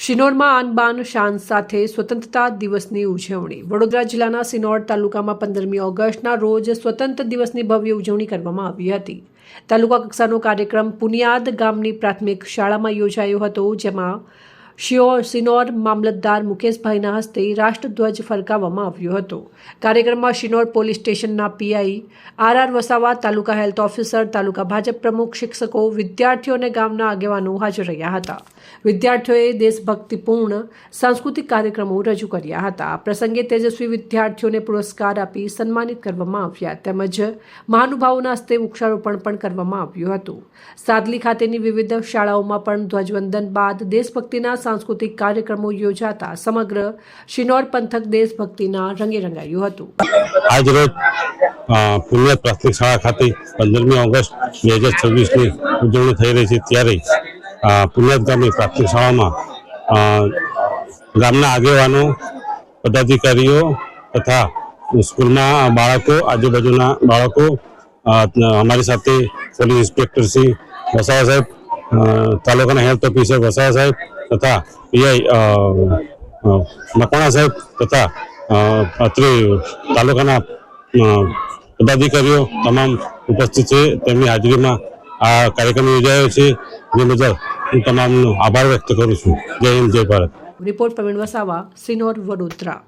શિનોરમાં આન બાન શાન સાથે સ્વતંત્રતા દિવસની ઉજવણી। વડોદરા જિલ્લાના સિનોર તાલુકામાં 15મી ઓગસ્ટના રોજ સ્વતંત્ર દિવસની ભવ્ય ઉજવણી કરવામાં આવી હતી। તાલુકા કક્ષાનો કાર્યક્રમ પુનિયાદ ગામની પ્રાથમિક શાળામાં યોજાયો હતો, જેમાં સિનોર મામલતદાર મુકેશભાઈના હસ્તે રાષ્ટ્રધ્વજ ફરકાવવામાં આવ્યો હતો। કાર્યક્રમમાં શિનોર પોલીસ સ્ટેશનના પીઆઈ આર વસાવા, તાલુકા હેલ્થ ઓફિસર, તાલુકા ભાજપ પ્રમુખ, શિક્ષકો, વિદ્યાર્થીઓ અને ગામના આગેવાનો હાજર રહ્યા હતા। વિદ્યાર્થીઓએ દેશભક્તિપૂર્ણ સાંસ્કૃતિક કાર્યક્રમો રજૂ કર્યા હતા। આ પ્રસંગે તેજસ્વી વિદ્યાર્થીઓને પુરસ્કાર આપી સન્માનિત કરવામાં આવ્યા, તેમજ મહાનુભાવોના હસ્તે વૃક્ષારોપણ પણ કરવામાં આવ્યું હતું। સાદલી ખાતેની વિવિધ શાળાઓમાં પણ ધ્વજવંદન બાદ દેશભક્તિના સાંસ્કૃતિક કાર્યક્રમો યોજાતા સમગ્ર શિનોર પંથક દેશભક્તિના રંગે રંગાયું હતું। આજ રોજ પુનિયાદ પ્રાથમિક શાળા ખાતે 15મી ઓગસ્ટ 2026ની ઉજવણી થઈ રહી છે, ત્યારે પુનિયાદ ગામની પ્રાથમિક શાળામાં ગામના આગેવાનો, પદાધિકારીઓ તથા સ્કૂલના બાળકો, આજુબાજુના બાળકો, અમારી સાથે પોલીસ ઇન્સ્પેક્ટર શ્રી વસાવા સાહેબ, તાલુકાના હેલ્થ ઓફિસર વસાવા સાહેબ તથા પીઆઈ મકવાણા સાહેબ તથા અત્રે તાલુકાના પદાધિકારીઓ તમામ ઉપસ્થિત છે। તેમની હાજરીમાં આ કાર્યક્રમ યોજાયો છે, જે બદલ હું તમામનો આભાર વ્યક્ત કરું છું। જય હિન્દ, જય ભારત। રિપોર્ટ પ્રવીણ વસાવા, સિનોર, વડોદરા।